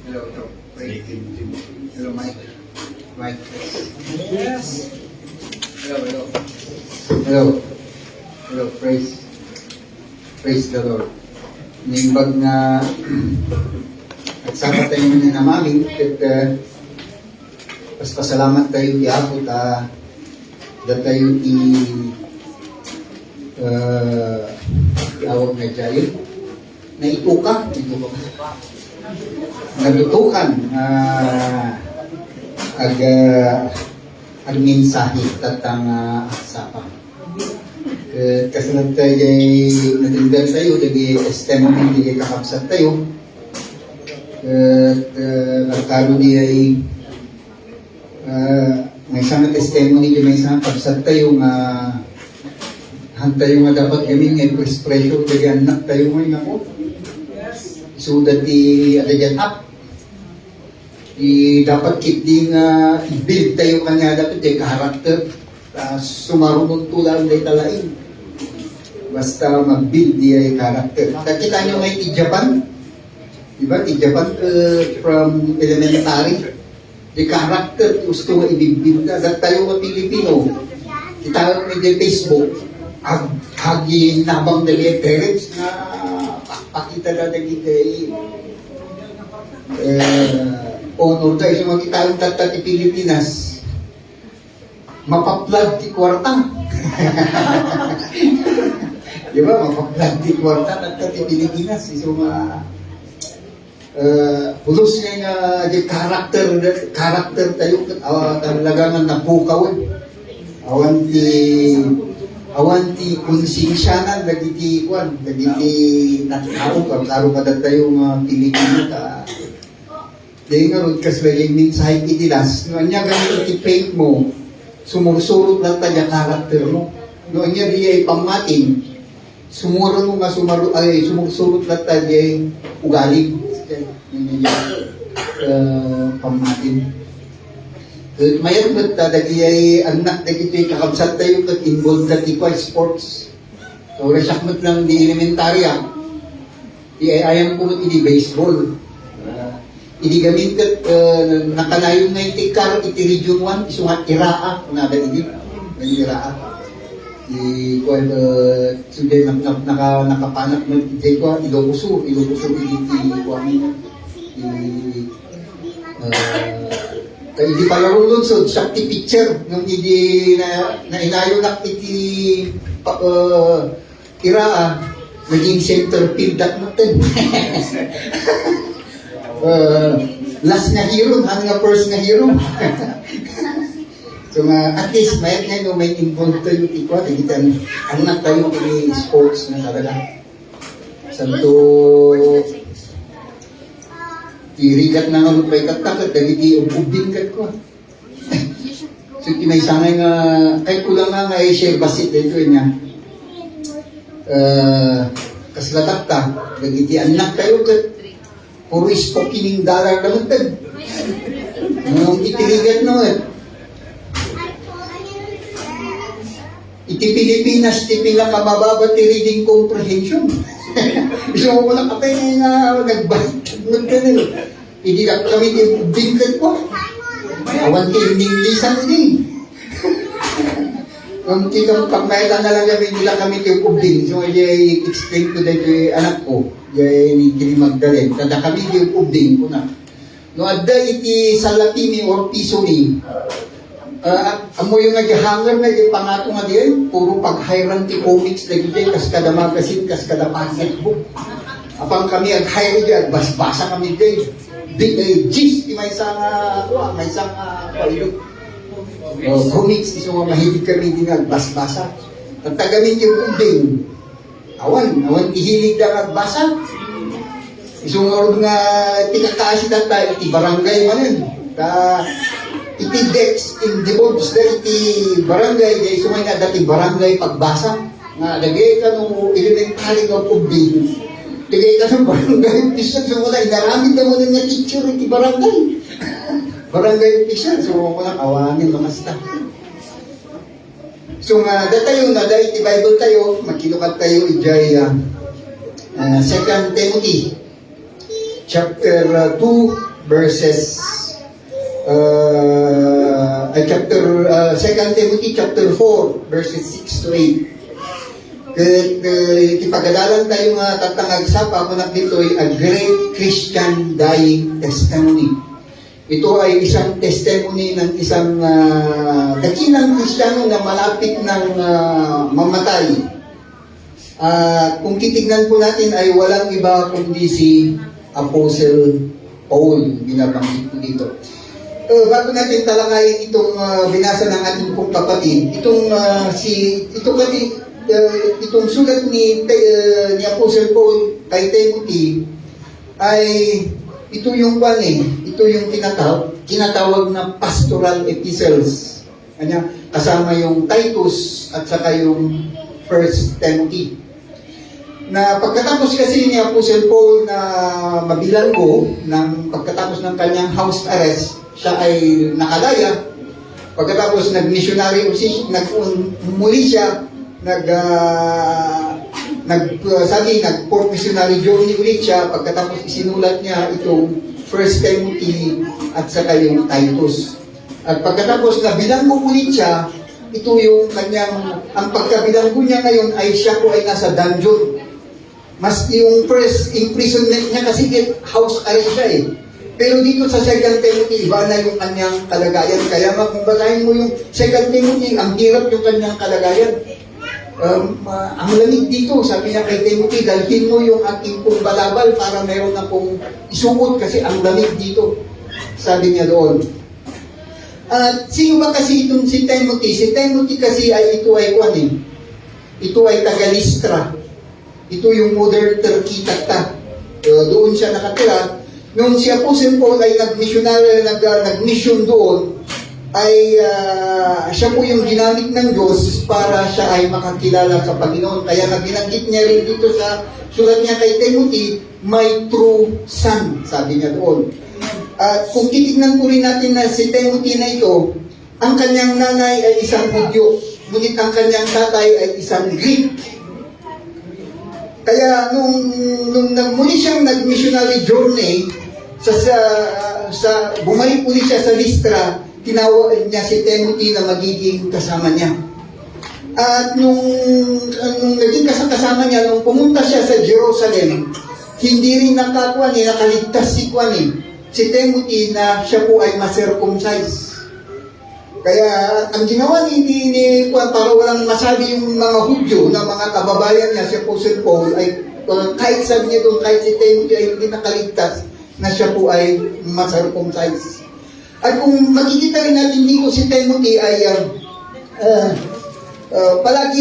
Hello, hello. Praise. Hello, Mike. Mike. Yes. Hello, hello. Hello. Hello, praise. Praise the Lord. Nimbag na nagsama tayo ni na mami at pas pasalamat tayo iabot da tayo iawag na jayo na ituka nagutukan ag mensahe tatang sapa kasunod tayo natindan tayo dagi testimony dagi kakapsat tayo nagkalo di ay may isang testimony di may isang kapsat tayo hantay nga dapat kami nga expression dagi anak tayo ngayon ako so dati adagyan up dapat keep di nga i-build tayo kanya dapat yung karakter sumarunod tulang day talain basta mag-build di ay karakter kakita nyo ngayon i Japan diba i Japan from elementary di karakter gusto nga i-build na dat tayo nga Pilipino kita nga di Facebook hagi nabang dali parents na pakita na dali kay honor tayo sa mga kitang tata ti Pilipinas mapaplag ti kwarta di ba mapaplag ti kwarta tata ti Pilipinas so pulos nga di karakter tayo talagang napukaw awan ti konsensyanan dagiti kwan dagiti natao karo kada tayo mga Pilipino dahil nga ron kasi yung mensahe itilas no anya ganito ti faith mo sumursurot na tayo karakter mo no anya di ay pamating sumuro mo nga sumursurot na tayo ay ugalig pamating mayroon ba't dagi ay anak dagiti kakabsat tayo kat involved dati ko sports so resakmat lang di elementarya di ay ayam ko iti baseball idi gamit kat nakalayo nga iti kar iti region 1 isungat iraa kung nada idi iraa suday nakapanak mo iti ko ilokuso iti hindi pala lulunsod siya ti picture nung hindi na inayo na iti iraa naging center field at natin last na hero, nga first na hero. So at least may involved tayo ito, anak tayo kami sports na talaga. Santo tirigat na nga lupay katakot, dahil ubing kat ko. So may sangay nga, kahit kulang nga ay share basit dito niya. Kaslatak ta, dahil anak tayo kat puro spokining dollar naman tan. Nung itirigat no iti Pilipinas, ti pila kamababa ti reading comprehension. Gusto mo na kapay na nagbalik. Hindi lang kami ti bingkat ko. Awan ti Inglesan din. Kung tikang pagmayla na lang kami, hindi lang kami ti ubing. So, i-explain ko dahil anak ko. Ni Kini Magdalene, kada kami yung ubing ko na. No, adda iti salapimi or piso ni. Amo yung nag-hanger na yung pangato nga diyan, puro pag-hiran ti comics na diyan, kas kada magazine, kas kada pocketbook. Apang kami ag-hire diyan, basa kami diyan. Gis, may isang comics, iso nga mahilig kami din nagbasa. Tagtagamin yung ubing. Awan ihilig na nagbasa. Isungorod nga tikakaasi na tayo, iti barangay manin. Iti Dex in Dibobs na iti barangay, dahil sumay nga dati barangay pagbasa. Nga, lagay ka nung elementary ng ubing. Lagay ka ng barangay official. So, wala, inaramid na muna nga teacher iti barangay. Barangay official. So, wala, kawanin mga staff. So nga, datayo nga, dahil iti Bible tayo, magkinukat tayo ijay 2 Timothy chapter 2 verses Second Timothy chapter 4 verses 6 to 8. Ipagadalan tayo nga tatangag sa pakunat dito'y a great Christian dying testimony. Ito ay isang testimony ng isang dakilang Kristiyano na malapit ng mamatay. Kung titignan po natin ay walang iba kundi si Apostle Paul, binabanggit po dito. Bago natin talangayin itong binasa ng ating pong kapatid, itong sulat ni Apostle Paul kay Timothy ay ito yung tinatawag na pastoral epistles. Kasama yung Titus at saka yung First Timothy. Na pagkatapos kasi ni Apostle Paul na mabilanggo pagkatapos ng kanyang house arrest, siya ay nakalaya. Pagkatapos nag-missionary muli siya, nag-port missionary journey ulit siya. Pagkatapos isinulat niya itong First Timothy at saka yung Titus. At pagkatapos nabilanggo ulit siya, ito yung ang pagkabilanggo niya ngayon ay siya po ay nasa dungeon. Mas yung first imprisonment niya kasi house arrest siya eh. Pero dito sa 2 Timothy, iba na yung kanyang kalagayan. Kaya kung basahin mo yung 2 Timothy, ang hirap yung kanyang kalagayan. Ang lamig dito, sabi niya kay Timothy, dalhin mo yung aking pong balabal para meron na pong isuot kasi ang lamig dito. Sabi niya doon. Sino ba kasi itong si Timothy? Si Timothy kasi ito ay taga Lystra. Ito yung modern Turkey takta. Doon siya nakatira. Nung si Apostle Paul ay nag-mission doon, ay siya po yung ginamit ng Diyos para siya ay makakilala sa Panginoon. Kaya binanggit niya rin dito sa sulat niya kay Timothy, my true son, sabi niya doon. At kung titignan po rin natin na si Timothy na ito, ang kanyang nanay ay isang Hudyo, ngunit ang kanyang tatay ay isang Greek. Kaya nung muli siyang nag-missionary journey, bumalik ulit siya sa Lystra, tinawag niya si Timothy na magiging kasama niya. At nung naging kasama niya, nung pumunta siya sa Jerusalem, hindi rin nakaligtas si Timothy na siya po ay ma-circumcise. Kaya ang ginawa ni para walang masabi yung mga Hudyo na mga kababayan niya, si Apostle Paul, ay kahit sabi niya doon, kahit si Timothy ay hindi nakaligtas, na siya po ay ma-circumcise. At kung makikita rin natin dito si Timothy ay palagi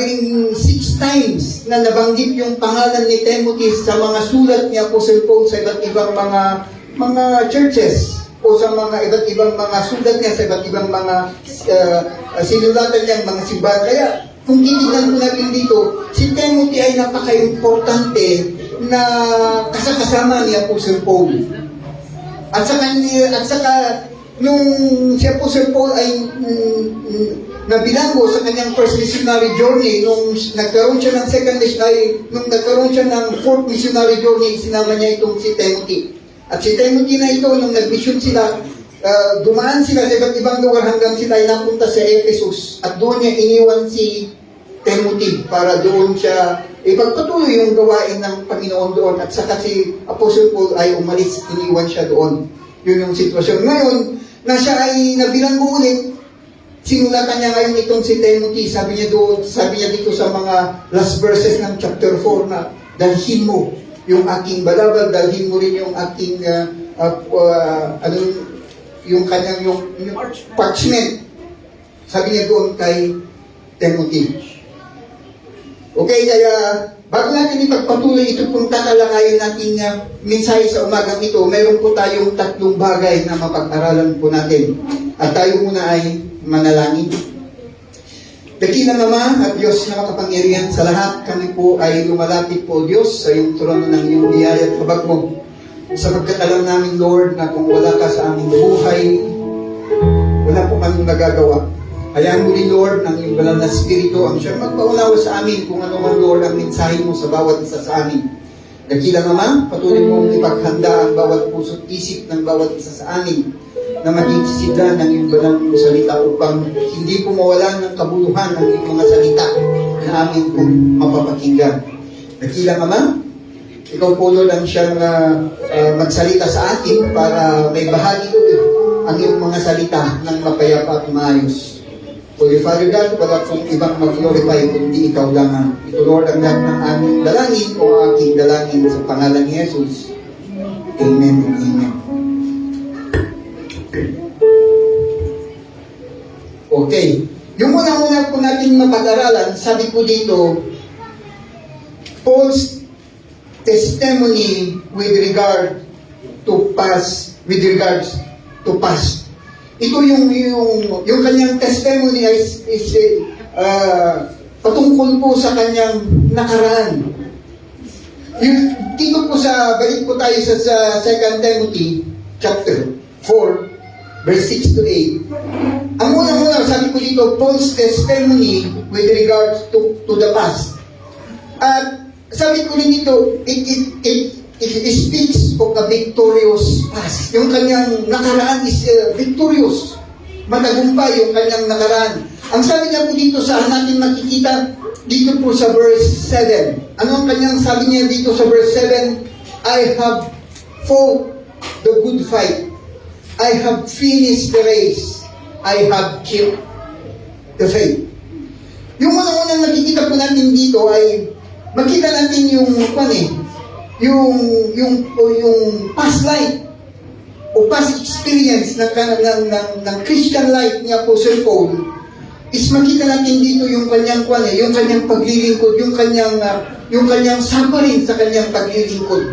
ring 6 times na nabanggit yung pangalan ni Timothy sa mga sulat ni Apostle Paul sa iba't ibang mga churches o sa mga iba't ibang mga sulat niya sa iba't ibang mga sinulatan niya, mga simbahan. Kaya kung titignan po natin dito, si Timothy ay napaka-importante na kasama ni Apostle Paul. At saka nung si Apostle Paul ay nabilanggo sa kanyang first missionary journey, nung nagkaroon siya ng fourth missionary journey, sinama niya itong si Timothy. At si Timothy na ito, nung nag-mission sila, dumaan sila sa iba't ibang lugar hanggang sila ay napunta sa Ephesus. At doon niya iniwan si Timothy para doon siya ipagpatuloy yung gawain ng Panginoon doon. At saka si Apostle Paul ay umalis, iniwan siya doon. Yun yung sitwasyon. Ngayon, na siya ay nabilanggo ulit, sinulatan niya ngayon itong si Timothy. Sabi niya dito sa mga last verses ng chapter 4 na dalhin mo yung aking balabal, dalhin mo rin yung aking yung kanyang yung parchment. Sabi niya doon kay Timothy. Okay, kaya bago natin ipagpatuloy ito pong tatalakayin natin mensahe sa umagang ito, mayroon po tayong 3 bagay na mapag-aralan po natin. At tayo muna ay manalangin. Dakilang Ama at Diyos na makapangyarihan sa lahat, kami po ay lumalapit po, Diyos, sa iyong trono ng iyong biyaya at habag mo. Sapagkat alam namin, Lord, na kung wala ka sa aming buhay, wala po kaming magagawa. Hayaan mo rin, Lord, ng iyong banal na Espiritu ang siyang magpaunawa sa amin kung ano man, Lord, ang mensahe mo sa bawat isa sa amin. Dakilang Ama, patuloy mong ipaghanda ang bawat puso't isip ng bawat isa sa amin na maging sisidlan ng iyong banal mong salita upang hindi po mawalan ng kabuluhan ng iyong mga salita na amin pong mapapakinggan. Dakilang Ama, ikaw po Lord ang siyang magsalita sa atin para may bahagi ulit ang iyong mga salita ng mapayapa at maayos. Holy Father God, wala pong ibang mag-glorify kundi ikaw lamang. Ito Lord ang lahat ng aming dalangin o aking dalangin sa pangalan ni Jesus. Amen and amen. Okay. Yung unang-una po natin mapag-aralan, sabi po dito, Paul's testimony with regards to past. Ito yung kanyang testimony is patungkol po sa kanyang nakaraan. Dito po balik po tayo sa 2 Timothy chapter 4 verse 6 to 8. Ang unang-una, sabi po dito, Paul's testimony with regards to the past. At sabi ko rin dito, it speaks of a victorious past. Yung kanyang nakaraan is victorious. Matagumpay yung kanyang nakaraan. Ang sabi niya po dito sa natin makikita dito po sa verse 7. Ano ang kanyang sabi niya dito sa verse 7? I have fought the good fight. I have finished the race. I have kept the faith. Yung unang-unang nakikita po natin dito ay makita natin yung past life o past experience ng Christian life ni Apostle Paul is makita natin dito yung kanyang paglilingkod, yung kanyang suffering sa kanyang paglilingkod.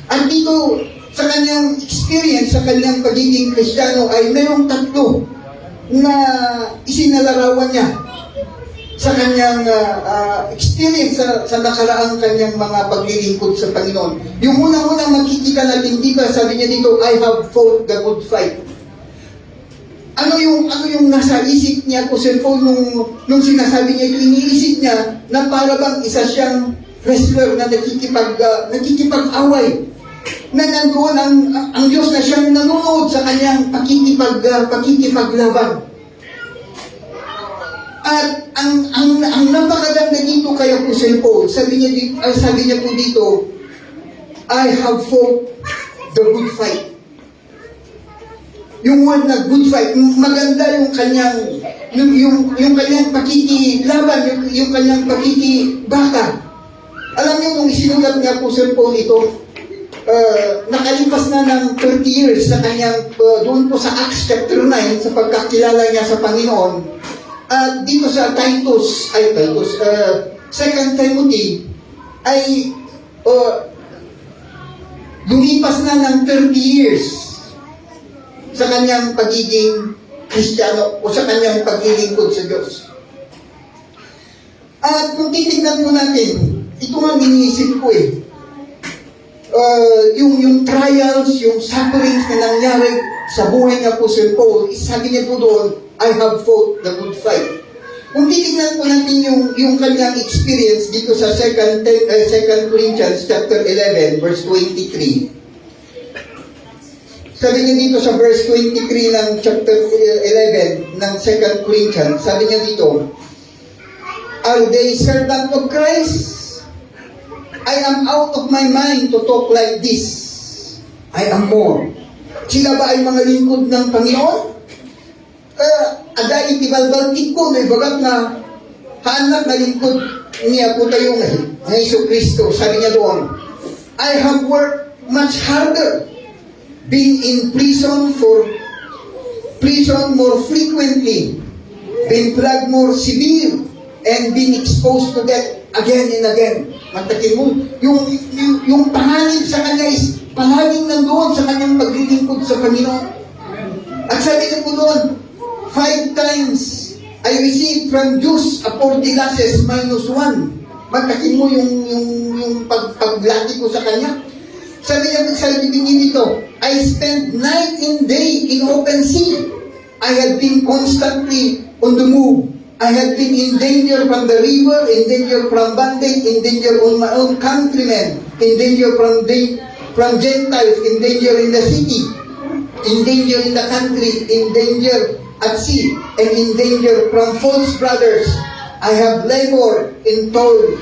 At dito sa kanyang experience sa kanyang pagiging Kristiyano ay mayroong tatlo na isinalarawan niya sa kanyang experience sa nakaraang kanyang mga paglilingkod sa Panginoon. Yung unang-unang makikita natin dito, sabi niya dito, I have fought the good fight. Ano yung nasa isip niya po Paul nung sinasabi niya ito, iniisip niya na para bang isa siyang wrestler na nakikipag-away. Na nandoon ang Diyos na siyang nanonood sa kanyang pakikipaglaban. At ang napakaganda dito kay Apostle Paul, sabi niya po dito, I have fought the good fight. Yung word na good fight, maganda yung kanyang pakikilaban, yung kanyang pakikibaka. Alam niyo nung isinulat ni Apostle Paul ito, nakalipas na ng 30 years sa kanyang doon po sa Acts chapter 9 sa pagkakilala niya sa Panginoon. At dito sa 2 Timothy ay lumipas na ng 30 years sa kanyang pagiging Kristiyano o sa kanyang paglilingkod sa Diyos. At kung titignan po natin, ito nga iniisip ko yung trials, yung sufferings na nangyari sa buhay ni Apostle Paul, sabi niya po doon, I have fought the good fight. Kung titignan po natin yung kanyang experience dito sa 2 Corinthians chapter 11 verse 23. Sabi niya dito sa verse 23 ng chapter 11 ng 2 Corinthians, sabi niya dito, are they servant of Christ? I am out of my mind to talk like this. I am more. Sila ba ay mga lingkod ng Panginoon? Ada itibalbaltik ko, may bagat na haanak na lingkod niya po tayo ng Yesu Cristo. Sabi niya doon, I have worked much harder, been in prison more frequently, been plagued more severe, and been exposed to death again and again. Mantakin mo, yung panganib sa kanya is palaging nandoon sa kanyang paglilingkod sa Panginoon. At sabi niya po doon, 5 times I received from Jews a 40 lashes minus 1. Mantakin mo yung paglati ko sa kanya. Sabi niya sa bibingin nito, I spent night and day in open sea. I had been constantly on the move. I had been in danger from the river, in danger from bandit, in danger on my own countrymen, in danger from Gentiles, in danger in the city, in danger in the country, in danger at sea, and in danger from false brothers. I have labored in toil,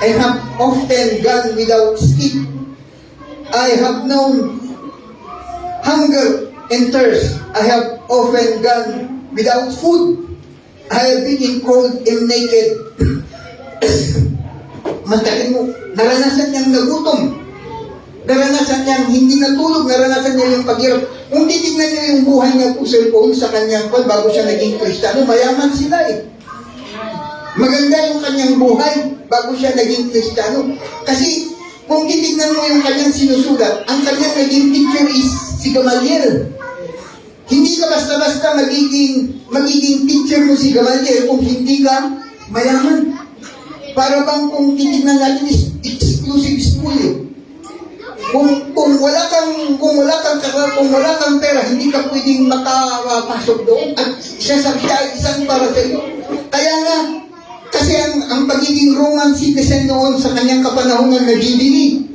and have often gone without sleep. I have known hunger and thirst. I have often gone without food. I have been in cold and naked. Matakin mo, naranasan niyang nagutom. Naranasan niyang hindi natulog. Naranasan niya yung paghirap. Kung titignan niyo yung buhay niya po sa kanyang bago siya naging Kristiyano, mayaman sila eh. Maganda yung kanyang buhay bago siya naging Kristiyano. Kasi kung titignan mo yung kanyang sinusulat, ang kanyang naging teacher is si Gamaliel. Hindi ka basta-basta magiging teacher mo si Gamaliel kung hindi ka mayaman. Para bang kung titignan natin is exclusive school eh. Kung wala kang pera, hindi ka pwedeng makapasok doon. At siya isang para sa iyo. Kaya nga, kasi ang pagiging Roman citizen noon sa kanyang kapanahonan nabibili.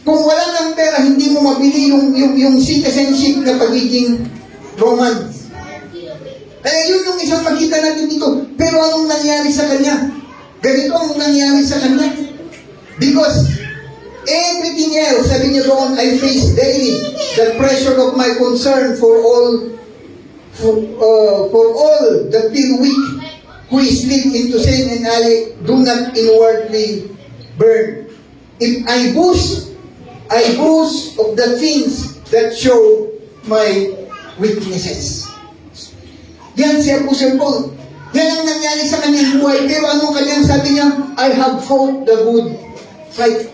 Kung wala kang pera, hindi mo mabili yung citizenship na pagiging Roman. Kaya yun yung isang makita natin dito. Pero anong nangyari sa kanya? Ganito ang nangyari sa kanya. Because everything else, sabi niya doon, I face daily the pressure of my concern for all that feel weak, who is slip into sin and I do not inwardly burn. If I boast of the things that show my weaknesses. Yan si Apostle Paul. Yan ang nangyari sa kanyang buhay. Pero anong kanyang sabi niya? I have fought the good fight.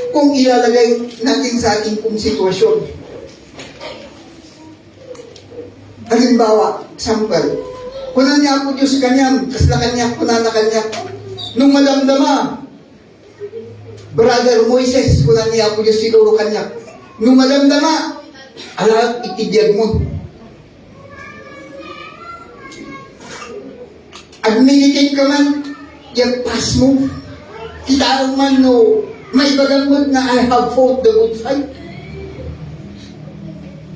Kung ilalagay natin sa ating pong sitwasyon. Halimbawa, example, kunan niya ako Diyos kanyang, kasla kanya, kunan na kanya. Nung malamdama, Brother Moises, kunan niya ako Diyos siguro kanya. Nung malamdama, alam, itibiyag mo. Adminitate ka man, pas mo. Kita man no, may bagamot na I have fought the good fight.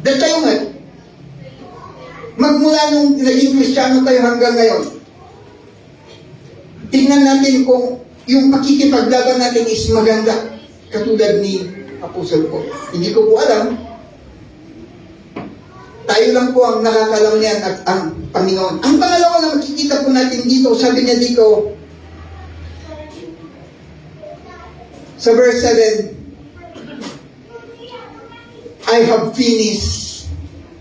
Dahil tayo nga, magmula nung naging Kristiyano tayo hanggang ngayon, tingnan natin kung yung pakikipaglaban natin is maganda, katulad ni Apostle Paul. Hindi ko po alam, tayo lang po ang nakakalam niyan at ang Panginoon. Ang pangalawa na makikita po natin dito, sabi niya dito, sa verse 7, I have finished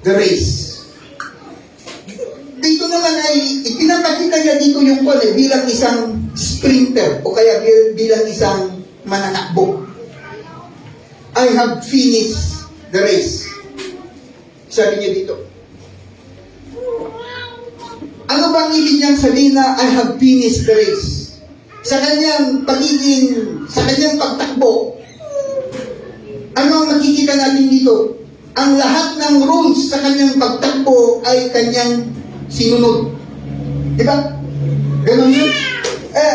the race. Dito naman ay ipinapakita niya dito yung bilang isang sprinter o kaya bilang isang mananakbo. I have finished the race. Sabi niya dito. Ano bang ibig niyang sabihin na I have finished the race? Sa kanyang pagtakbo, ano ang makikita natin dito? Ang lahat ng rules sa kanyang pagtakbo ay kanyang sinunod. Di ba? Ganun yun.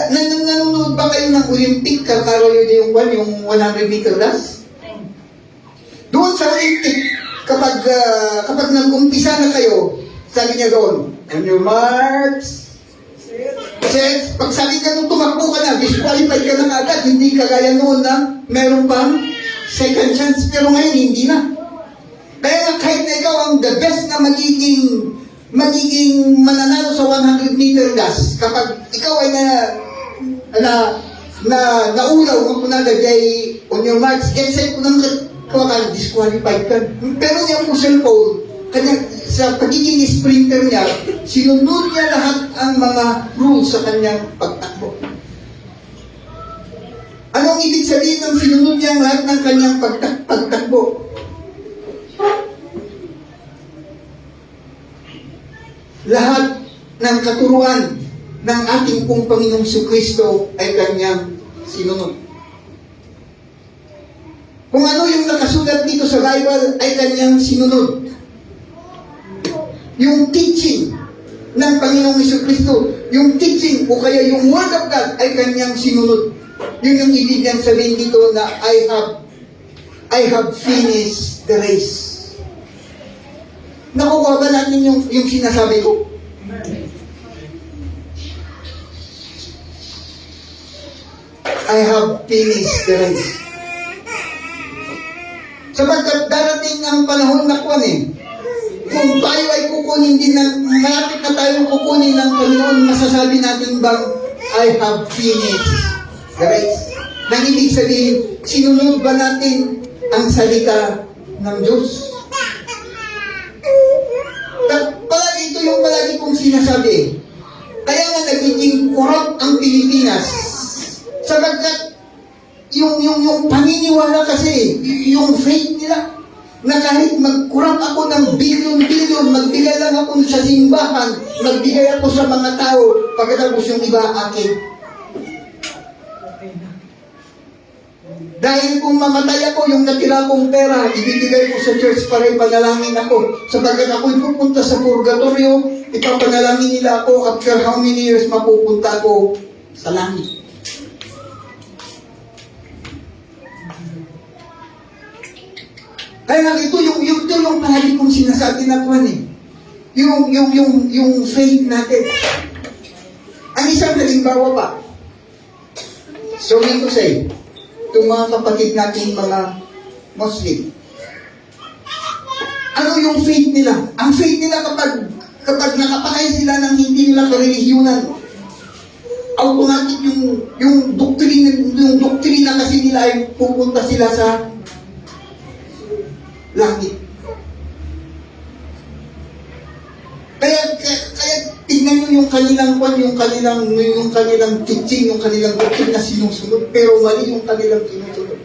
Nanonood ba kayo ng Olympic? Kakaroon yung 100 meter dash? Doon sa Olympic, kapag nag-umpisa na kayo, sabi niya doon, on your marks, kasi pag sabi ka nung tumakbo ka na, disqualified ka na agad, hindi kagaya noon na meron pang second chance, pero ngayon hindi na. Kaya kahit na ikaw ang the best na magiging mananalo sa 100 meter dash, kapag ikaw ay naulaw mo po na lagay on your marks, get set po nang disqualified ka. Pero niya po Paul, kanya, sa pagiging sprinter niya, sinunod niya lahat ang mga rules sa kanyang pagtakbo. Anong ibig sabihin ng sinunod niya lahat ng kanyang pagtakbo? Lahat ng katuruan ng ating pong Panginoong Kristo ay kanyang sinunod. Kung ano yung nakasulat dito sa Bible ay kanyang sinunod. yung teaching ng Panginoong Jesucristo, yung teaching o kaya yung Word of God ay kanyang sinunod. Yun yung ibig niyang sabihin dito na I have finished the race. Nakukuha ba natin yung sinasabi ko? I have finished the race. Sapagkat darating ang panahon na kung tayo ay kukunin din malapit na tayong kukunin ng Panginoon, masasabi natin bang I have finished the race? Nang ibig sabihin, sinunod ba natin ang salita ng Diyos? Palagi ito yung palagi kong sinasabi. Kaya nga nagiging corrupt ang Pilipinas. Sapagkat yung paniniwala kasi, yung faith nila, na kahit mag-corrupt ako ng bilyon-bilyon, magbigay lang ako sa simbahan, magbigay ako sa mga tao, pagkatapos yung iba akin. Dahil kung mamatay ako, yung natira kong pera, ibibigay ko sa church para ipanalangin ako. Sapagkat ako'y pupunta sa purgatorio, ipapanalangin nila ako, after how many years mapupunta ako sa langit. Kaya nga ito yung palagi kong sinasabi na yung faith natin. Ang isang halimbawa pa, sorry to say, itong mga kapatid natin mga Muslim, ano yung faith nila? Ang faith nila kapag nakapakay sila ng hindi nila karelihiyonan, automatic yung doktrina kasi nila ay pupunta sila sa langit. Kaya tignan nyo yung kanilang teaching, yung kanilang doctrine na sinusunod, pero mali yung kanilang sinusunod.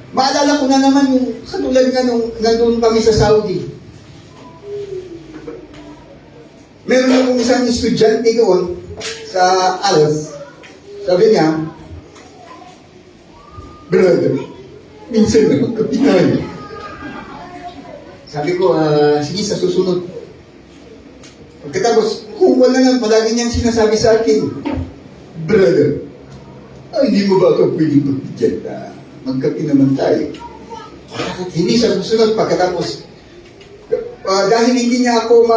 Maalala ko na naman yung katulad nga nung nandun kami sa Saudi. Meron akong isang estudyante doon sa ALS. Sabi niya, brother, minsan na magkapitay. Sabi ko, sige sa susunod. Pagkatapos, kung wala nang palagi niyang sinasabi sa akin, brother, hindi mo ba ako pwedeng magbigyan na magkapi naman tayo? Hindi sa susunod. Pagkatapos, dahil hindi niya ako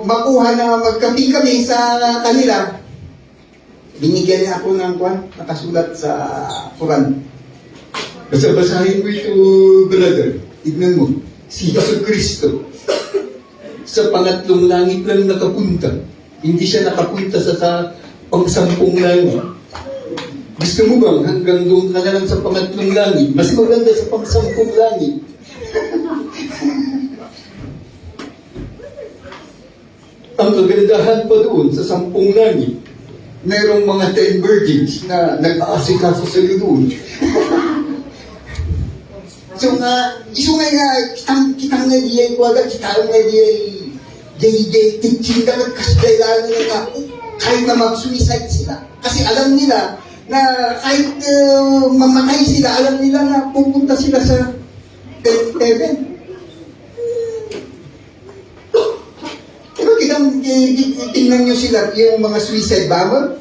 makuha na magkapi kami sa kanila, binigyan niya ako ng nakasulat sa Quran. Basa-basahin mo ito, brother. Tignan mo, si Jesucristo sa pangatlong langit lang nakapunta. Hindi siya nakapunta sa pang-sampung langit. Gusto mo bang hanggang doon ka na lang sa pangatlong langit? Mas maganda sa pang-sampung langit. Ang kagandahan pa doon sa 10 langit, mayroong mga 10 virgins na nag-aasikaso sa iyo doon. So kitang nga diyay ko agad, kitang nga diyay teaching dapat kasi kailangan nila nga kahit na mag-suicide sila. Kasi alam nila na kahit mamatay sila, alam nila na pupunta sila sa heaven. Pero tingnan nyo sila, yung mga suicide bomber,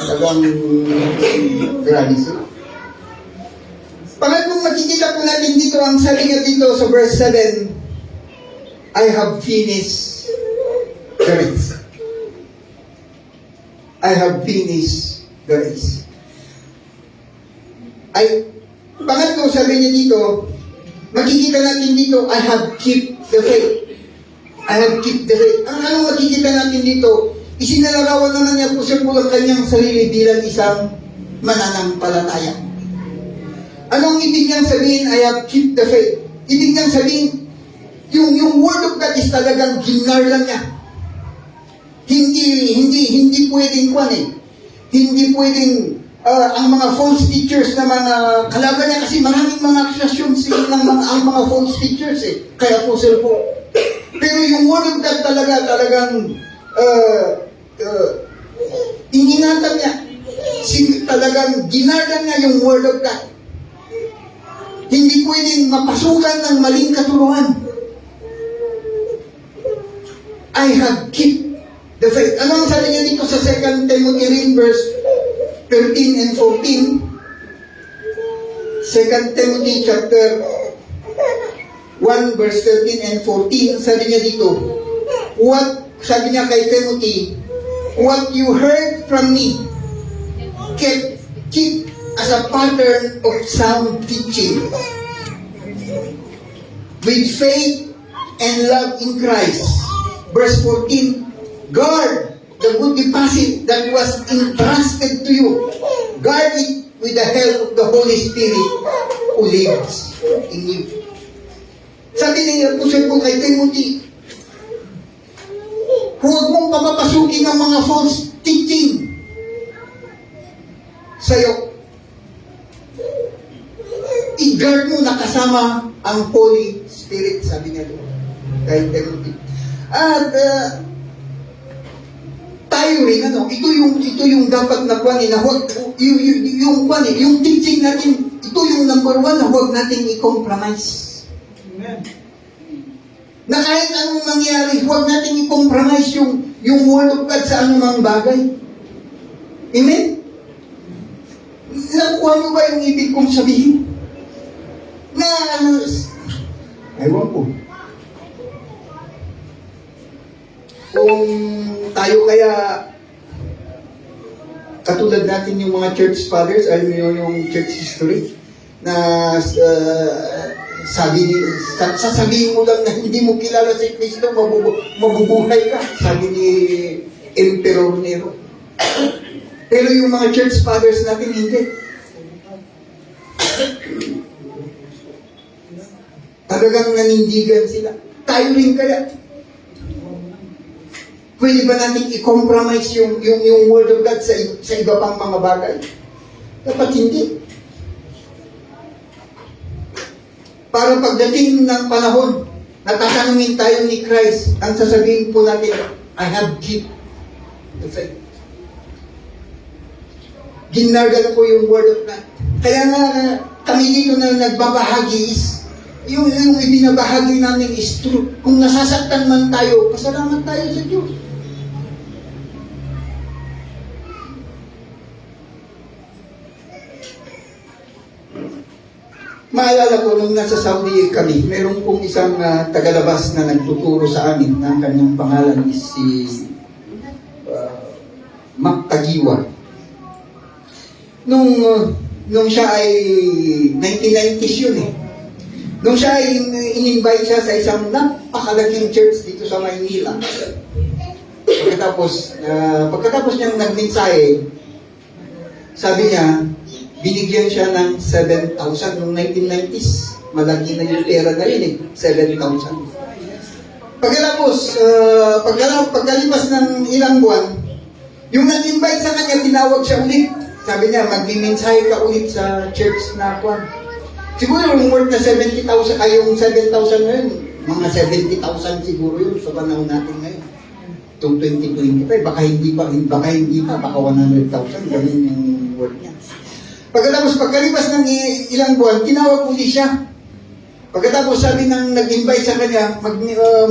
talagang grabe sila. Pangatlong makikita po natin dito, ang sabi nga dito sa verse 7, I have finished the race. I have finished the race. Pangatlo, sabi niya dito, makikita natin dito, I have kept the faith. I have kept the faith. Anong makikita natin dito? Isinalarawan naman niya po siya po ang kanyang sarili bilang isang mananampalataya. Anong ibig niyang sabihin, I have kept the faith? Ibig niyang sabihin, yung word of God is talagang ginarlan niya. Hindi pwedeng Hindi pwedeng ang mga false teachers na mga kalaban niya, kasi maraming mga akusasyon ng mga false teachers Kaya po sir po. Pero yung word of God talagang ininatan niya. Talagang ginarlan niya yung word of God. Hindi pwedeng mapasukan ng maling katuruan. I have kept the faith. Ano ang sabi niya dito sa 2 Timothy rin, verse 13 and 14? 2 Timothy chapter 1 verse 13 and 14, sabi niya dito, sabi niya kay Timothy, what you heard from me, keep as a pattern of sound teaching, with faith and love in Christ. Verse 14, guard the good deposit that was entrusted to you. Guard it with the help of the Holy Spirit who lives in you. Sabi niya po siya po kay Timothy, huwag mong papapasukin ng mga false teaching sa'yo. I-guard mo na kasama ang Holy Spirit, sabi niya doon kay Timothy. At tayo rin, ito yung dapat na kuwanin, na huwag, yung teaching natin, ito yung number one na huwag natin i-compromise. Amen. Na kahit anong mangyari, huwag natin i-compromise yung Word of God sa anumang bagay. Amen? Nakuha nyo ba yung ibig kong sabihin? Na, ewan ko. Kung tayo kaya, katulad natin yung mga church fathers, alam niyo yung church history, na sasabihin mo lang na hindi mo kilala si Kristo, mabubuhay ka, sabi ni Emperor Nero. Pero yung mga church fathers natin, hindi. Talagang nanindigan sila. Tayo rin kaya. Pwede ba natin i-compromise yung Word of God sa iba pang mga bagay? Dapat hindi. Para pagdating ng panahon, natatanungin tayo ni Christ, ang sasabihin po natin, I have kept the faith. Ginargal ko yung Word of God. Kaya nga kami dito na nagbabahagi is, yung ibinabahagi namin is true. Kung nasasaktan man tayo, pasalamat tayo sa Diyos. Maalala ko, nung nasa Saudi kami, meron pong isang tagalabas na nagtuturo sa amin, na kanyang pangalan is si Mac Tagiwa. Nung siya ay 1990s yun eh. Nung siya ay in-invite siya sa isang napakalaking church dito sa Maynila. Pagkatapos niyang nagmensahe, sabi niya, binigyan siya ng 7,000 noong 1990s. Malaki na yung pera na yun eh, 7,000. Pagkalipas ng ilang buwan, yung nag-invite sa kanya, tinawag siya ulit. Sabi niya, mag-mensahe ka ulit sa church na kwan. Siguro yung worth na 70,000, ay yung 7,000 na yun, mga 70,000 siguro yun sa panahon natin ngayon. Itong 2025, baka hindi pa, baka 100,000, ganun yung worth niya. Pagkalipas ng ilang buwan, tinawag ulit siya. Pagkatapos sabi ng nag-invite sa kanya,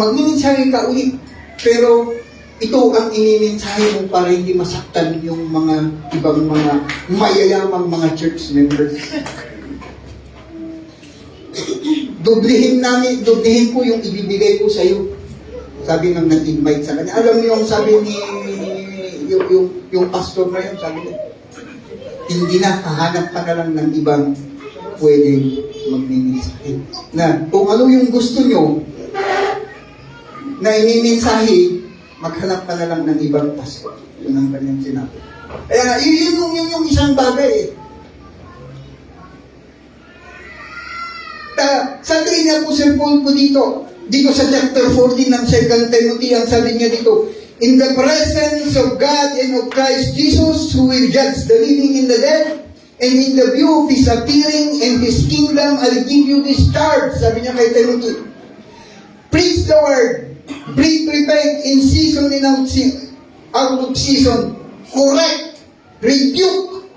magmimensahe ka ulit. Pero ito ang imimensahe mo para hindi masaktan yung mga ibang mga mayayamang mga church members. Doblehin ko yung ibibigay ko sa iyo. Sabi ng nag-invite sa kanya. Alam niyo yung sabi ni yung pastor na yun, sabi niya, hindi na, hahanap ka na lang ng ibang pwede magmimensahe. Na kung ano yung gusto nyo na imimensahe, maghanap ka na lang ng ibang pastor. Yun ang kanyang sinabi. Kaya yun yung isang bagay eh. Sabi niya po Sir Paul po dito sa chapter 14 ng 2 Timothy, ang sabi niya dito, in the presence of God and of Christ Jesus, who will judge the living and the dead, and in the view of His appearing and His kingdom, I'll give you this charge. Sabi niya kay Timothy, preach the word, repent in season and out of season, correct, rebuke,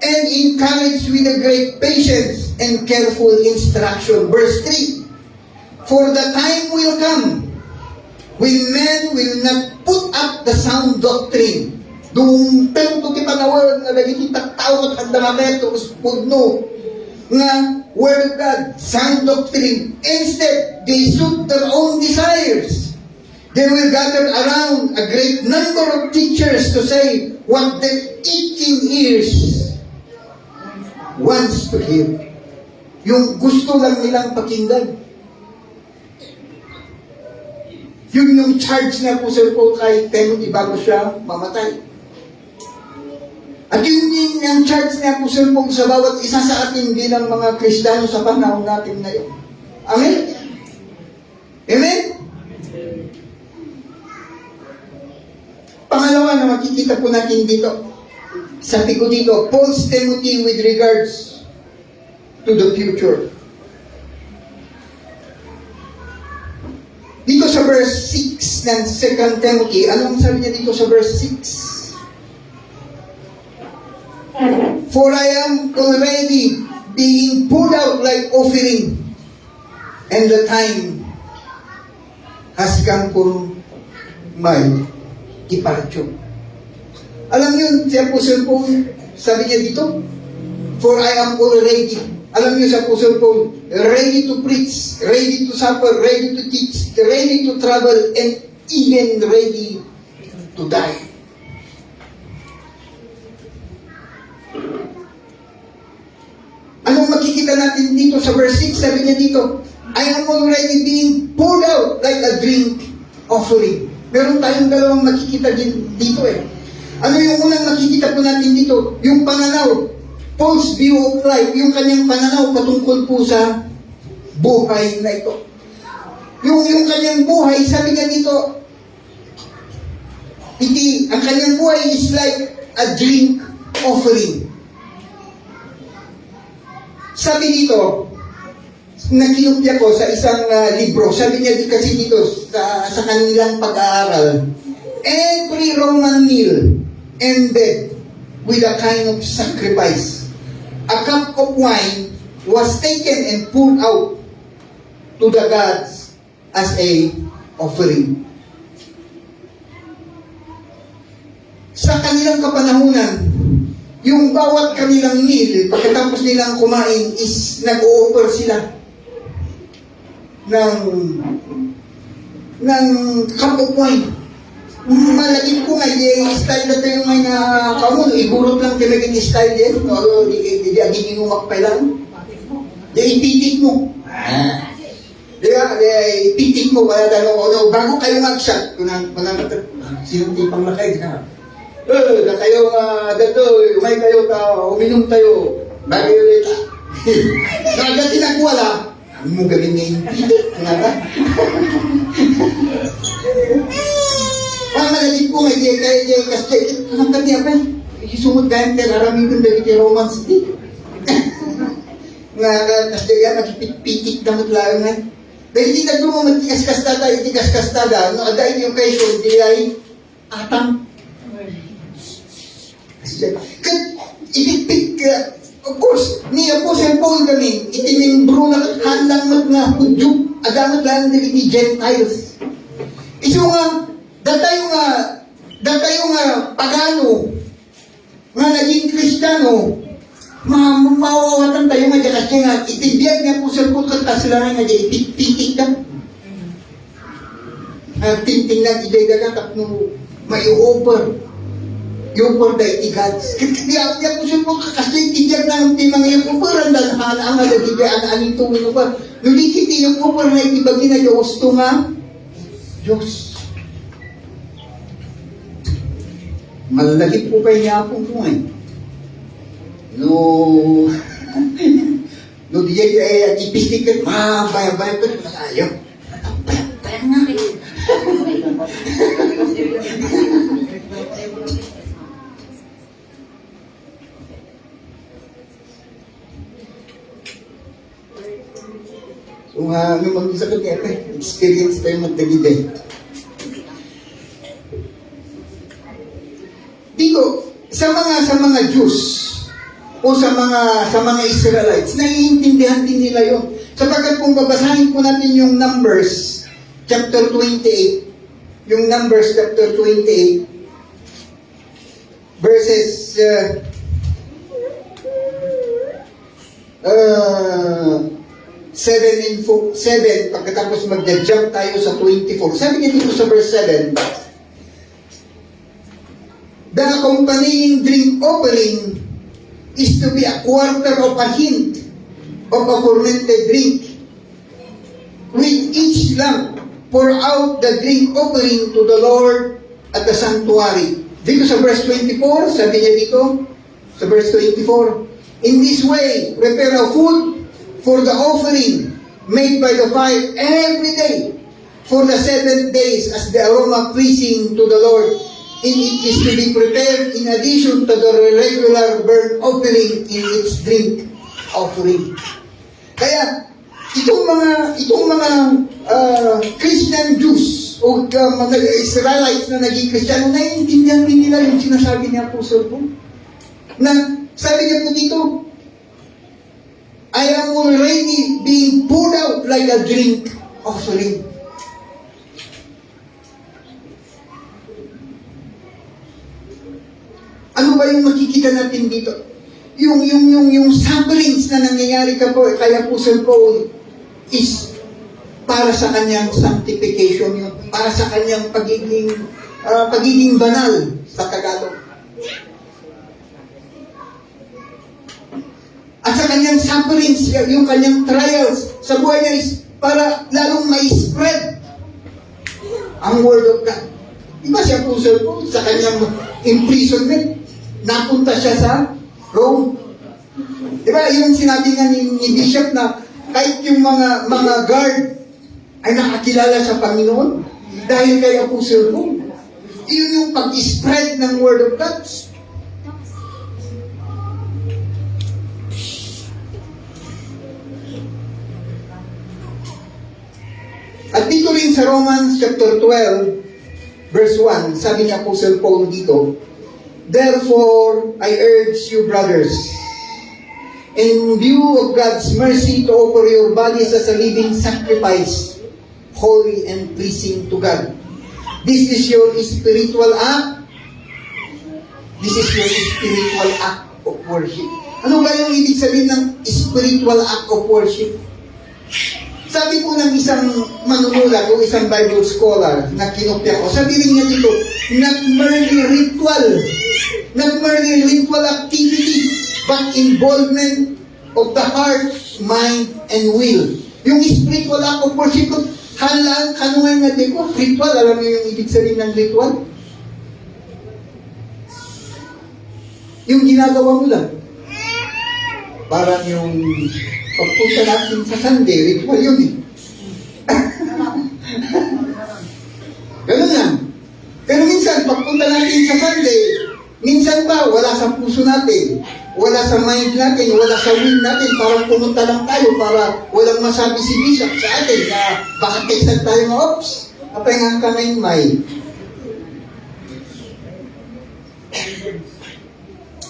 and encourage with a great patience and careful instruction. Verse 3, for the time will come when men will not put up the sound doctrine. Dung tempo ti panawag na lagi ti taktao at handamameto pudno nga Word of God, sound doctrine. Instead, they suit their own desires. They will gather around a great number of teachers to say what their itching ears wants to hear. Yung gusto lang nilang pakinggan. Yun yung charge na po Sir Paul kay Timothy bago siya mamatay. At yun din ang charge na po Sir Paul sa bawat isa sa atin bilang mga Kristiyano sa panahon natin ngayon. Amen? Amen? Pangalawa na makikita po natin dito. Sabi ko dito, Paul's Timothy with regards to the future. Dito sa verse 6 ng 2 Timothy, anong sabi niya dito sa verse 6? For I am already being poured out like offering, and the time has come for my departure. Alam niyo, si Apostle Paul, sabi niya dito, for I am already, alam niyo si Apostle Paul, ready to preach, ready to suffer, ready to teach, ready to travel, and even ready to die. Anong makikita natin dito sa verse 6? Sabi niya dito, I am already being poured out like a drink offering. Meron tayong dalawang makikita dito eh. Ano yung unang makikita po natin dito? Yung pananaw. Paul's view of life. Yung kanyang pananaw patungkol po sa buhay na ito. Yung kanyang buhay, sabi niya dito, ang kanyang buhay is like a drink offering. Sabi dito, nakinupya ko sa isang libro, sabi niya kasi dito sa kanilang pag-aaral, every Roman meal ended with a kind of sacrifice. A cup of wine was taken and poured out to the gods as a offering. Sa kanilang kapanahunan, yung bawat kanilang meal, pagkatapos nilang kumain, is nag-o-offer sila ng cup of wine. Malagin ko nga, style na tayo nga na kamun, igurot lang talaga yung style yan, o di aging inumak pa lang. Di ipitik mo. Di ba? Di ipitik mo, bago kayo mag-shot, sinong tipang lakay, na kayo dato, umay kayo uminom tayo, bago yun ito. Nagati nagwala, ang mo galing na yung pitik, nga ba? Malalim ko nga, kaya kasi, anong kami apa? Isumod kayo, narami kong dali kay romance dito. Nga, kasi yan, nakipitik damot lang nga. Dahil hindi na dumo magtikas-kastada, itikas-kastada, no, dahil yung kayo, hindi ay atang. Ipikpik, of course, ni Apostle Paul kami, itinimbro na handang mat nga Hudyo, adamat lang na ni Gentiles. Iso nga, datayo nga pagano, nga naging Kristiyano, mawawatan tayo nga kasi nga, itibiyag niya Apostle Paul kanta sila nga ipikpik ka. Tintingnan, iday-daga, tapno, may over. Yung for the itigads. Kaya po siya po kasi tibiyag na ng timang yung uparan dahil ang nagagibiyaan ang aning tuwin upar. Nulikit yung upar na itibagin na Diyos ito nga. Diyos. Malagit po kayo niya po po eh. No diyan ay ipistikat, bayang-bayang pa rin. Ayaw. Bayang nga eh. Kung mag-isakot niya, experience tayo magdagigay. Dito, sa mga Jews o sa mga Israelites, naiintindihan din nila yun. Sapagkat kung babasahin po natin yung Numbers chapter 28, yung Numbers chapter 28, verses 7 and 7, pagkatapos mag-jump tayo sa 24. Sabi niya dito sa verse 7, the accompanying drink offering is to be a quarter of a hint of a fermented drink. With each lamp, pour out the drink offering to the Lord at the sanctuary. Dito sa verse 24, sabi niya dito, sa verse 24, in this way, prepare a food for the offering made by the fire every day for the 7 days as the aroma pleasing to the Lord. And it is to be prepared in addition to the regular burnt offering in its drink offering. Kaya, itong mga Christian Jews o mga Israelites na naging Kristiyano, naiintindihan din nila yung sinasabi ni Apostle Paul. Na sabi niya po dito, I am already being poured out like a drink offering. Ano ba yung makikita natin dito? Yung sufferings na nangyayari kay Apostle Paul is para sa kanyang sanctification, yun, para sa kanyang pagiging banal sa Tagalog. At sa kanyang sufferings, yung kanyang trials sa buhay niya is para lalong ma-spread ang Word of God. Diba si Apostle Paul sa kanyang imprisonment, napunta siya sa Rome. Diba yung sinabi nga ni Bishop na kahit yung mga guard ay nakakilala sa Panginoon dahil kay Apostle Paul. Iyon yung pag-spread ng Word of God. At dito rin sa Romans chapter 12, verse 1, sabi ni Apostle Paul dito, therefore, I urge you, brothers, in view of God's mercy, to offer your bodies as a living sacrifice, holy and pleasing to God. This is your spiritual act. This is your spiritual act of worship. Ano ba yung ibig sabihin ng spiritual act of worship? Sabi po ng isang manunulat o isang Bible scholar na kinopya ko, sabi rin niya dito, not merely ritual activity, but involvement of the heart, mind, and will. Yung spiritual act of worship, hanungan natin ko, ritual, alam niyo yung ibig sabihin ng ritual? Yung ginagawa mo lang. Parang yung pagpunta natin sa Sunday, ritual yun eh. Ganun lang. Pero minsan, pagpunta natin sa Sunday, minsan ba, wala sa puso natin, wala sa mind natin, wala sa will natin, parang pumunta lang tayo para walang masabi si Bishop sa atin na bakit kaysan tayo ng ops. Kapahingan ka ng mind.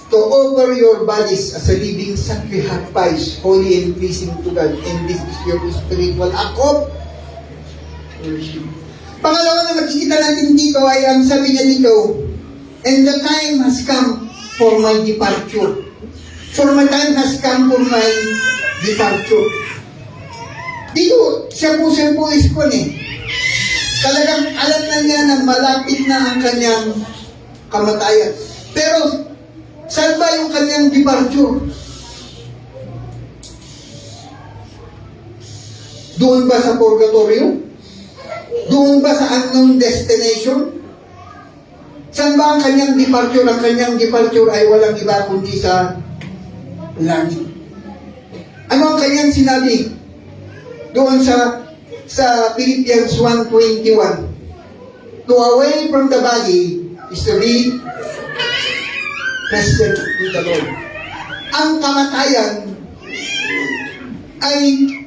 To offer your bodies as a living sacrifice, holy and pleasing to God, and this is your spiritual act of worship. Pangalawa na makikita natin dito ay ang sabi niya dito, and the time has come for my departure. For my time has come for my departure. Dito, siya po is ko eh. Talagang alam na niya na malapit na ang kanyang kamatayan. Pero, saan ba yung kanyang departure? Doon ba sa purgatorio? Doon ba sa unknown destination? Saan ba ang kanyang departure? Ang kanyang departure ay walang iba kundi sa langit. Ano ang kanyang sinabi? Doon sa Philippians 1:21. To away from the body is to be present with the Lord. Ang kamatayan ay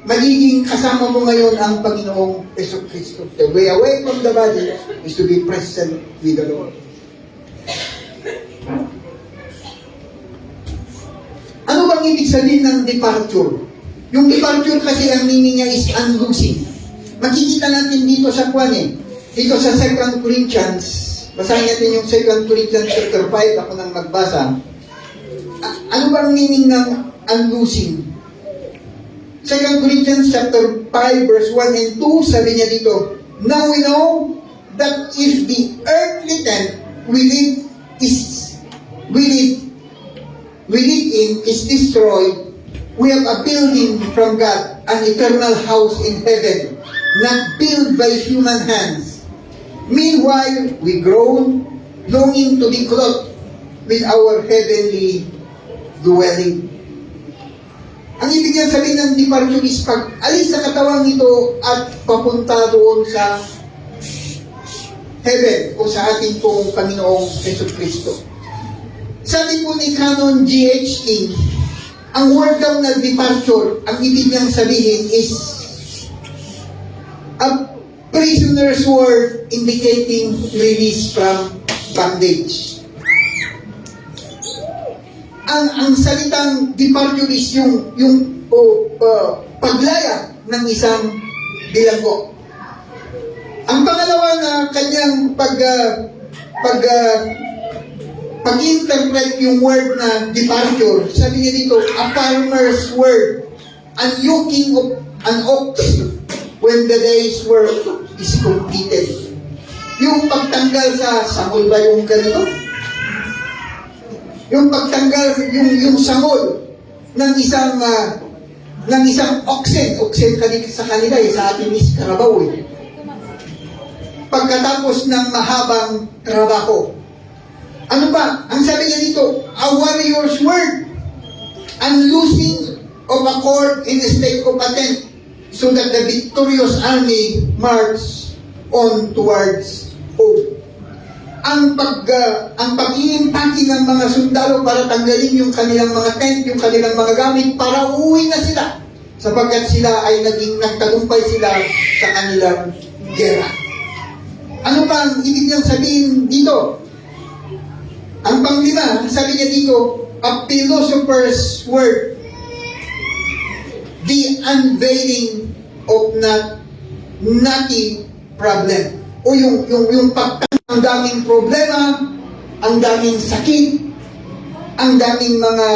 magiging kasama mo ngayon ang Panginoong Yesu Cristo. The way away from the body is to be present with the Lord. Ano bang ibig sabihin ng departure? Yung departure kasi ang meaning niya is unloosing. Makikita natin dito sa kwan eh. dito sa 2 Corinthians, basahin natin yung 2 Corinthians chapter 5, ako nang magbasa. Ano bang meaning ng unloosing? 2 Corinthians chapter 5 verse 1 and 2, sabi niya dito, now we know that if the earthly tent we live in is destroyed, we have a building from God, an eternal house in heaven, not built by human hands. Meanwhile, we groan, longing to be clothed with our heavenly dwelling. Ang ibig niya sabihin ng departure is pag alis sa katawang ito at papunta doon sa heaven o sa ating pong Panginoong Jesucristo. Sabi po ni Canon G.H. King, ang word daw na departure, ang ibig niyang sabihin is a prisoner's word indicating release from bondage. Ang salitang departure is yung paglaya ng isang bilanggo. Ang pangalawa na kanyang pag-interpret yung word na departure, sabi niya dito, a farmer's word, unyoking of an ox when the day's work is completed. Yung pagtanggal sa samol ba yung ganito? Yung pagtanggal, yung samol ng isang oxen sa kanila, sa atin is karabaw eh. Pagkatapos ng mahabang trabaho. Ano ba? Ang sabi niya dito, a warrior's word, unloosing of a cord in a state of attempt, so that the victorious army march on towards hope. Ang pag-iimpake ng mga sundalo para tanggalin yung kanilang mga tent, yung kanilang mga gamit, para uuwi na sila, sapagkat sila ay nagtagumpay sila sa kanilang gera. Ano pa ang ibig niyang sabihin dito? Ang panglima, sabi niya dito, a philosopher's word, the unveiling of knotty problem. O yung ang daming problema, ang daming sakit, ang daming mga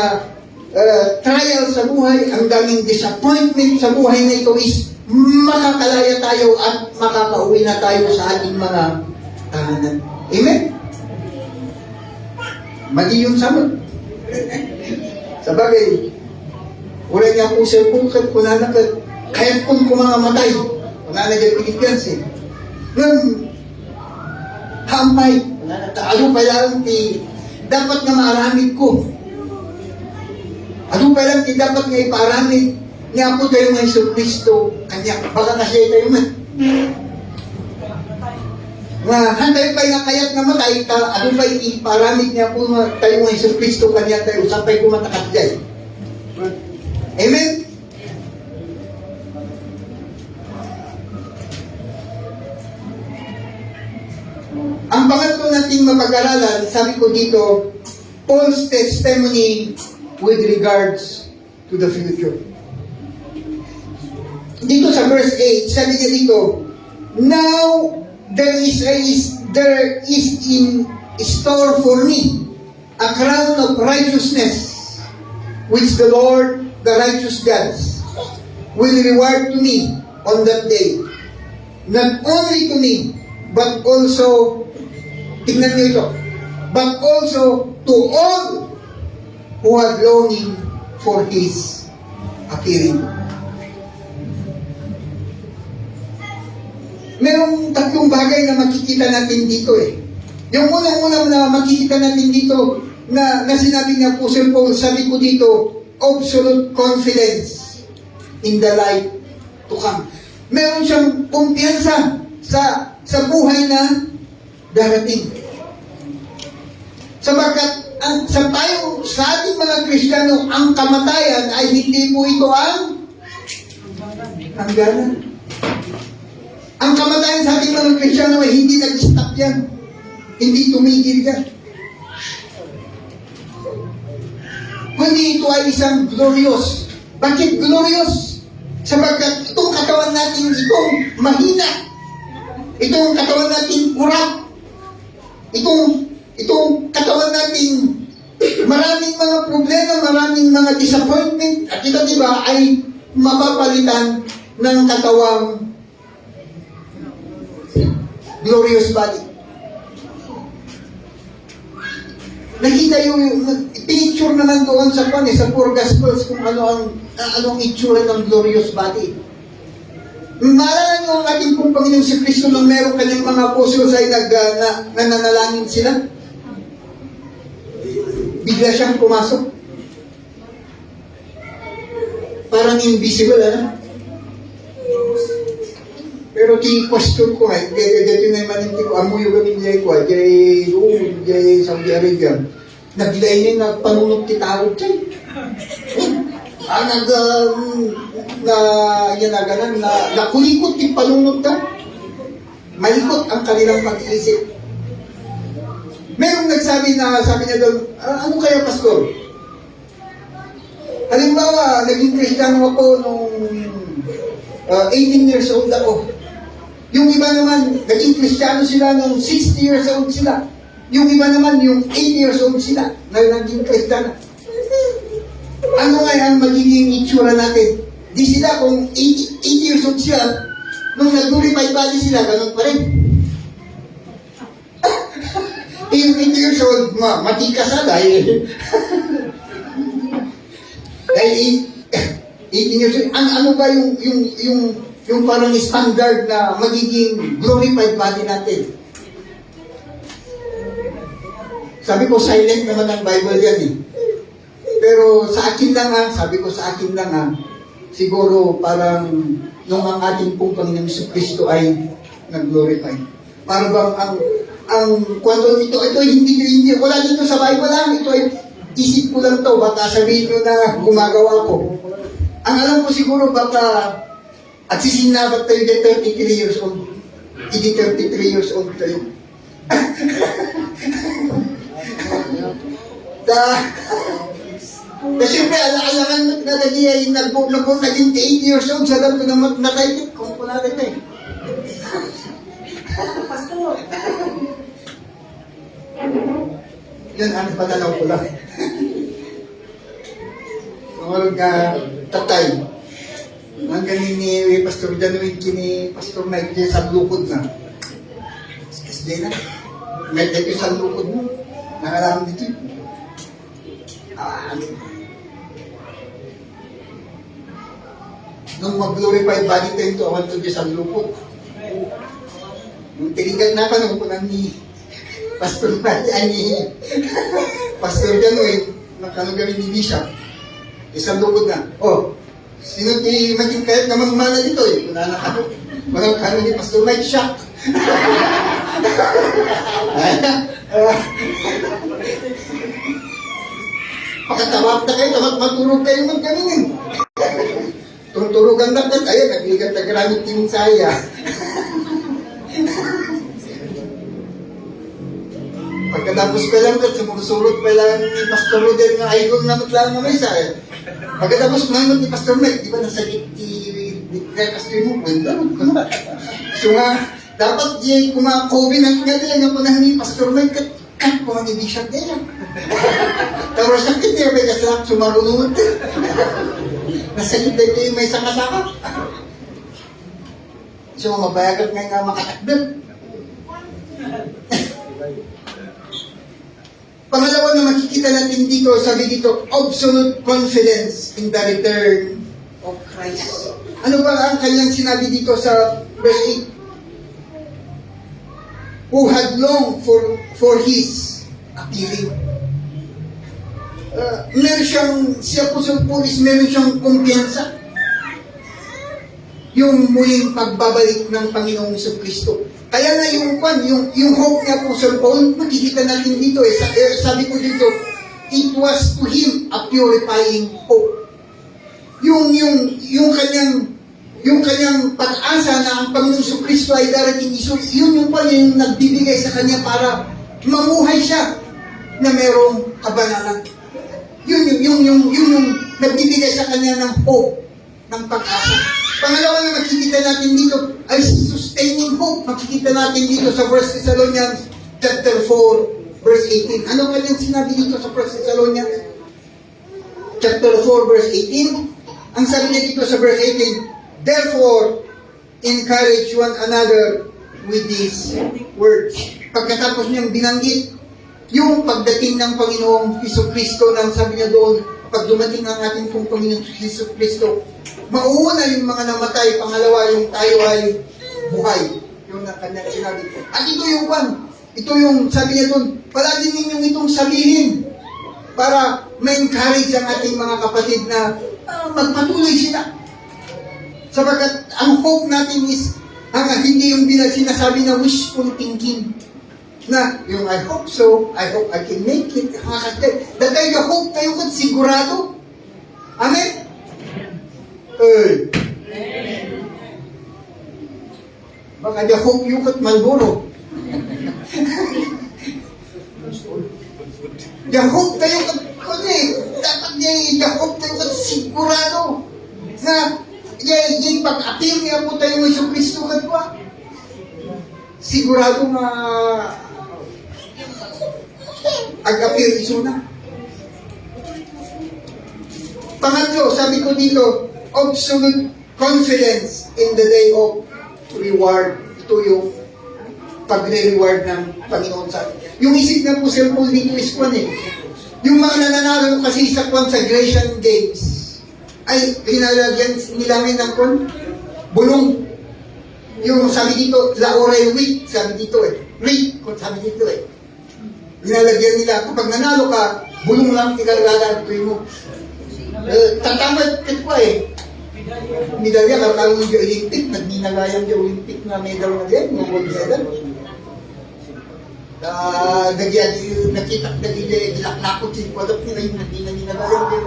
trial sa buhay, ang daming disappointment sa buhay na ito is makakalaya tayo at makakauwi na tayo sa ating mga tahanan. Amen? Mali yung samot. Sabagay, wala niya po sa pukat, kuna na kahit kung mga matay, kuna na dyan Pilipinas eh. Nung hampay, ano pa lang dapat na maaramid ko. Ano pa lang dapat nga iparamid niya po tayo ng Jesucristo kanya. Baka kasi tayo man. Hantay pa nga kayat na matay, ano pa iparamid niya po tayo ng Jesucristo kanya tayo. Sapay ko matakat dyan. Amen? Ang pangatlo nating mapag-aralan, sabi ko dito, Paul's testimony with regards to the future. Dito sa verse 8, sabi niya dito, now there is in store for me a crown of righteousness, which the Lord, the righteous God, will reward to me on that day. Not only to me, but also, tingnan niyo ito, but also to all who are longing for His appearing. Merong tatlong bagay na makikita natin dito eh. Yung unang-unang na makikita natin dito na sinabi ng Apostle Paul, sabi ko dito, absolute confidence in the life to come. Meron siyang kumpiyansa sa buhay na darating. Sapagkat sa ating mga Kristiyano, ang kamatayan ay hindi po ito ang hangganan. Ang kamatayan sa ating mga Kristiyano ay hindi nag-stop yan. Hindi tumigil yan. Kundi ito ay isang glorious. Bakit glorious? Sapagkat itong katawan natin itong mahina. Itong katawan natin kurap. Itong katawan natin maraming mga problema, maraming mga disappointment. At ito diba ay mapapalitan ng katawang glorious body. Nakita yung picture naman doon sa sa Four Gospels kung anong itsura ng glorious body. Maalala niyo ang ating pong Panginoong si Kristo nung meron kanyang mga apostles ay nananalangin sila. Bigla siyang pumasok. Parang invisible, Pero question ko dito na yung maninti ko, amuyo kami niya ko, jay Saudi Arabia. Naglay niya nagpanunod ti tawag siya. Nakulikot yung panunod ka. Malikot ang kanilang pag-iisip. Mayroong nagsabi sabi niya doon, ano kaya, Pastor? Halimbawa, naging Kristiyano ako nung 18 years old ako. Yung iba naman, naging Kristiyano sila nung 60 years old sila. Yung iba naman, yung 8 years old sila na naging Kristiyano. Ano nga ang magiging itsura natin? Di sila kung 8 years old sila, nung nag-glorified body sila, ganun pa rin. Yung 8 years old, matikas na dahil 18 years old. Ano ba yung parang standard na magiging glorified body natin? Sabi ko, silent naman ang Bible yan Pero sa akin lang sabi ko sa akin lang siguro parang nung ang ating pong Panginoong Kristo ay nag-glorify. Para bang ang kwento ito hindi wala dito sa Bible lang, ito ay isip ko lang to, baka sabihin nyo na gumagawa ko. Ang alam ko siguro baka at sisinabat tayo de 33 years old. Hindi 33 years old tayo. Siyempre, alangan na lagi ay naging 8 years old sa ganito na natay kung pula rin Pastor. Yan ang pananaw ko lang. Sumarag ka tatay. Ang ganin ni Pastor Januin kini Pastor Mike dyan sa lukod na. Kasi na. May tayo sa lukod mo. Nakalaman dito nung mag-glorified body tayo ito, awan ito dyan sa lukod. Nung tinignan na ka nung punang ni Pastor Mike, ni Pastor Januin, nakanagaling ni Bishop. Isang lukod na. Sino ti maging kahit na magmana dito Wala na ka. Walang kano ni Pastor Mike, shock. Pakatawag na kayo, magturog kayo magkanin. Turugan na kayo, ayun, nagligat na granit yung saya. Pagkatapos pa lang ito, sumusulot pa lang ni Pastor Rodel nga idol na matlang na may saya. Pagkatapos manunod ni Pastor Mike, di ba nasagit kay Pastor mo? So nga, dapat di kumakobi ng nga nga po na ni Pastor Mike kat po ang ibisyak nila. Tapos sakit niya, may kasalap sumarunod. Nasagit na ito yung may saka-saka. So mabayagat nga makatakdal. Pangalawa na makikita natin dito, sabi dito, absolute confidence in the return of Christ. Ano ba ang kanyang sinabi dito sa verse 8? Who had longed for His appearing. Meron siyang, si Apostle Paul is meron siyang kumpiyansa. Yung muling pagbabalik ng Panginoong Kristo. Kaya na yung hope ni Apostle Paul, makikita natin dito sabi ko dito, it was to him a purifying hope. Yung kanyang pag-asa na ang Panginoong Kristo ay darating, yun yung pa yung nagbibigay sa kanya para mamuhay siya na merong kabanalan. Yun yung nagbibigay sa kanya ng hope, ng pag-asa. Pangalawa na makikita natin dito ay sustaining hope. Makikita natin dito sa 1 Thessalonians chapter 4, verse 18. Ano nga yung sinabi dito sa 1 Thessalonians chapter 4, verse 18? Ang sabi niya dito sa verse 18, therefore, encourage one another with these words. Pagkatapos niyang binanggit, yung pagdating ng Panginoong Jesucristo, nang sabi niya doon, pag dumating ang ating pong Panginoong Jesucristo, mauuna yung mga namatay, pangalawa yung tayo ay buhay. Yung na kanyang sinabi. At ito yung ito yung sabi niya doon, palagi ninyong itong sabihin para ma-encourage ang ating mga kapatid na magpatuloy sila. Sapagkat ang hope natin is hindi yung sinasabi na wishful thinking. Na yung I hope so, I hope I can make it. Dahil yung hope tayo kat sigurado. Amen? Baka yung hope yung kat Malboro. Yung hope tayo kat dapat yung hope tayo kat sigurado. Na yung pag-appear niya po tayo ng Iso Kristo kat pa. Sigurado nga ag-appear iso na. Pangatlo, sabi ko dito, absolute confidence in the day of reward. Ito yung pagre-reward ng Panginoon sa atin. Yung isip na po Sir Paul dito is yung mga nananalo kasi sa consecration games ay hinalagyan nila ng bulong. Yung sabi dito, laurel wreath, sabi dito wreath, sabi dito Nilalagyan nila, kapag nanalo ka, bulong lang ilalagay mo. Tatamad ka medalya, kakalo yung Olympic, nagninagayan yung Olympic na medal na din, yung gold medal. Nakita-nakilakot yung kwadap nila yung nagninagayan yung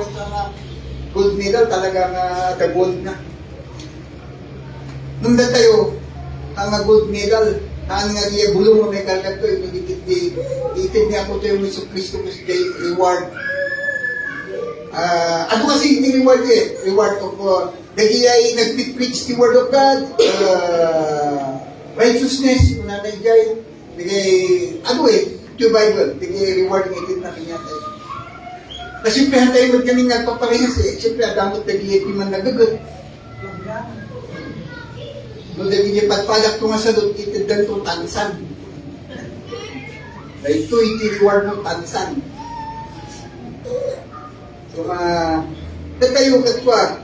gold medal, talagang gold na. Nung tayo, ang gold medal, ang nga niya bulong mo may kargat ko, itid niya ako ito yung Iso Kristo ko si reward. Ano kasi yung reward reward of, naging ay nag-preach the word of God, righteousness, kung nanay jay, yung Bible, naging reward ng itid natin yata. Kasi siyempre, hantay mo kami nagpaparehas siyempre, adamot naging man nagagot. Nung naging pagpalak ko nga sa doon, itidan ko tansan. Na ito, iti-reward mo tansan. So, natayo katwa,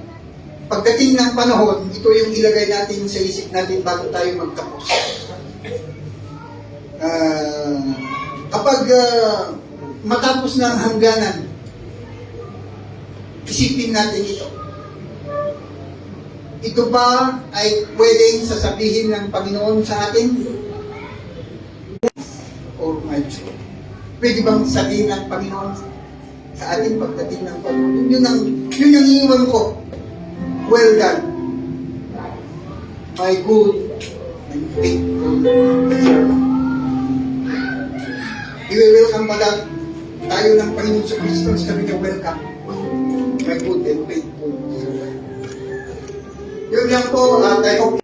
pagdating ng panahon, ito yung ilagay natin sa isip natin bago tayo magtapos. Kapag matapos ng hangganan, isipin natin ito. Ito ba ay pwedeng sasabihin ng Panginoon sa atin? Or my God? Pwede bang sabihin ng Panginoon sa atin pagdating ng Panginoon? Yun ang iiwan ko. Well done, my good and faithful servant. I-welcome pala tayo ng Panginoon sa Kristo. Sabi niya, welcome, my good and faithful servant. Yun lang po, I hope